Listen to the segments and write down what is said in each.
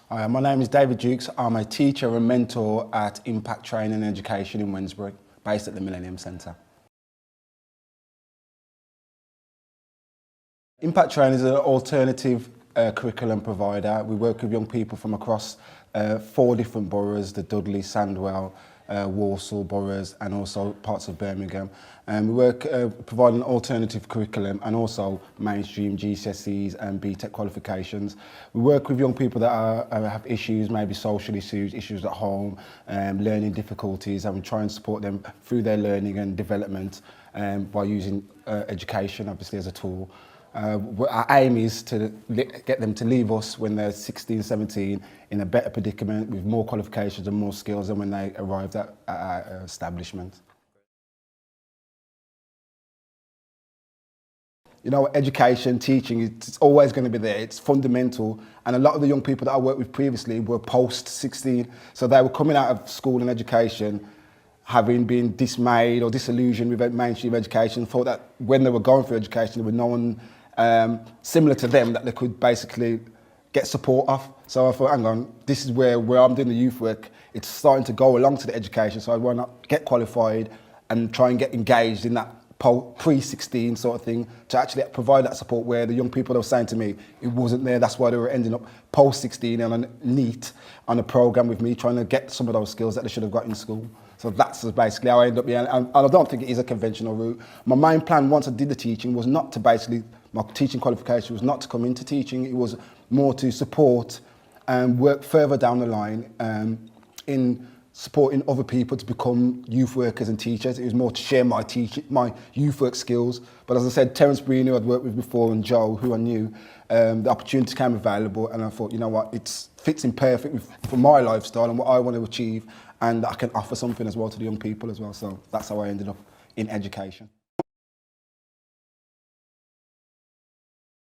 Hi, my name is David Dukes. I'm a teacher and mentor at Impact Training and Education in Wednesbury, based at the Millennium Centre. Impact Training is an alternative curriculum provider. We work with young people from across 4 different boroughs, the Dudley, Sandwell, Walsall boroughs and also parts of Birmingham. We work providing alternative curriculum and also mainstream GCSEs and BTEC qualifications. We work with young people that have issues, maybe social issues, issues at home, learning difficulties, and we try and support them through their learning and development by using education obviously as a tool. Our aim is to get them to leave us when they're 16, 17 in a better predicament with more qualifications and more skills than when they arrived at our establishment. You know, education, teaching, it's always going to be there. It's fundamental. And a lot of the young people that I worked with previously were post-16. So they were coming out of school and education having been dismayed or disillusioned with mainstream education, thought that when they were going through education, there was no one similar to them that they could basically get support off. So I thought, hang on, this is where I'm doing the youth work. It's starting to go along to the education, so why not get qualified and try and get engaged in that pre-16 sort of thing to actually provide that support where the young people that were saying to me, it wasn't there, that's why they were ending up post-16 on a NEET on a programme with me, trying to get some of those skills that they should have got in school. So that's basically how I ended up here, and I don't think it is a conventional route. My main plan once I did the teaching was not to basically, my teaching qualification was not to come into teaching, it was more to support and work further down the line in supporting other people to become youth workers and teachers. It was more to share my youth work skills. But as I said, Terence Breen, who I'd worked with before, and Joe, who I knew, the opportunity came available, and I thought, you know what, it fits in perfect for my lifestyle and what I want to achieve, and I can offer something as well to the young people as well. So that's how I ended up in education.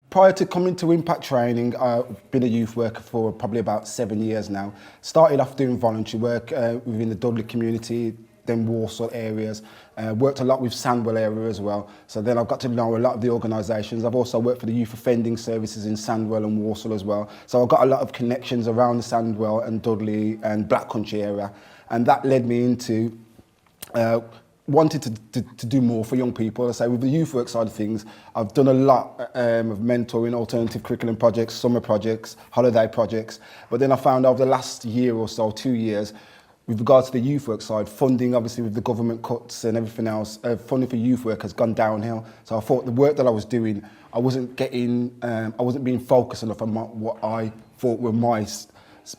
Prior to coming to Impact Training, I've been a youth worker for probably about 7 years now. Started off doing voluntary work within the Dudley community, then Walsall areas. Worked a lot with Sandwell area as well. So then I've got to know a lot of the organisations. I've also worked for the youth offending services in Sandwell and Walsall as well. So I've got a lot of connections around the Sandwell and Dudley and Black Country area. And that led me into wanted to do more for young people. I say with the youth work side of things, I've done a lot of mentoring, alternative curriculum projects, summer projects, holiday projects. But then I found over the last year or so, 2 years, with regards to the youth work side, funding obviously with the government cuts and everything else, funding for youth work has gone downhill. So I thought the work that I was doing, I wasn't being focused enough on what I thought were my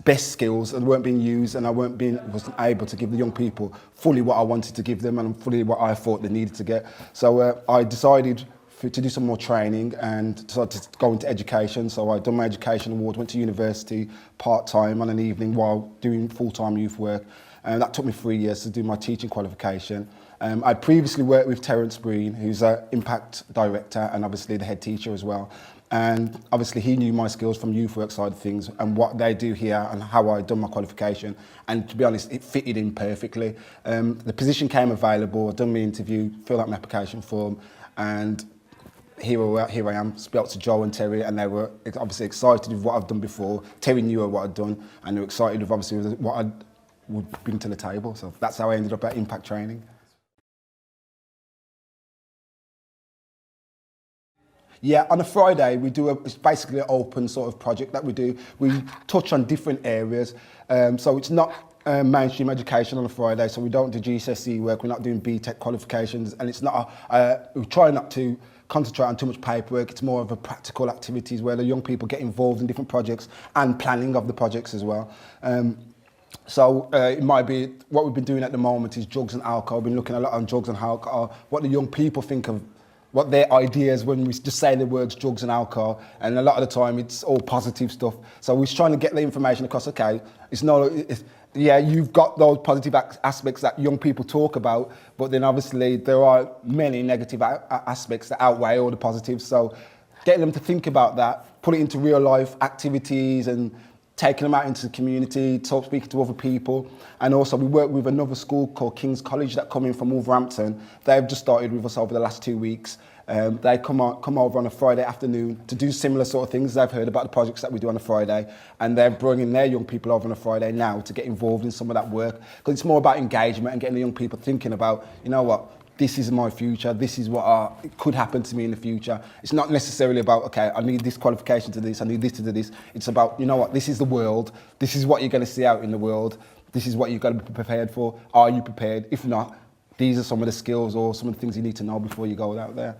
best skills, and weren't being used, and I wasn't able to give the young people fully what I wanted to give them and fully what I thought they needed to get. So I decided to do some more training and decided to go into education. So I done my education award, went to university part-time on an evening while doing full-time youth work, and that took me 3 years to do my teaching qualification. I'd previously worked with Terence Breen, who's an Impact Director and obviously the head teacher as well. And obviously he knew my skills from youth work side of things and what they do here and how I'd done my qualification. And to be honest, it fitted in perfectly. The position came available, I'd done my interview, filled out my application form, and here I am, spoke to Joe and Terry, and they were obviously excited with what I've done before. Terry knew what I'd done, and they were excited with obviously what I would bring to the table. So that's how I ended up at Impact Training. Yeah, on a Friday we do it's basically an open sort of project that we do. We touch on different areas, so it's not mainstream education on a Friday. So we don't do GCSE work. We're not doing BTEC qualifications, and it's not. We try not to concentrate on too much paperwork. It's more of a practical activities where the young people get involved in different projects and planning of the projects as well. So it might be what we've been doing at the moment is drugs and alcohol. We've been looking a lot on drugs and alcohol, what the young people think of, what their ideas when we just say the words drugs and alcohol, and a lot of the time it's all positive stuff. So we're trying to get the information across. Okay, yeah, you've got those positive aspects that young people talk about, but then obviously there are many negative aspects that outweigh all the positives. So getting them to think about that, put it into real life activities and taking them out into the community, speaking to other people. And also we work with another school called King's College that come in from Wolverhampton. They've just started with us over the last 2 weeks. They come over on a Friday afternoon to do similar sort of things. They've heard about the projects that we do on a Friday, and they're bringing their young people over on a Friday now to get involved in some of that work, because it's more about engagement and getting the young people thinking about, you know what, this is my future, this is what it could happen to me in the future. It's not necessarily about, okay, I need this qualification to this, I need this to do this. It's about, you know what, this is the world, this is what you're going to see out in the world, this is what you've got to be prepared for. Are you prepared? If not, these are some of the skills or some of the things you need to know before you go out there.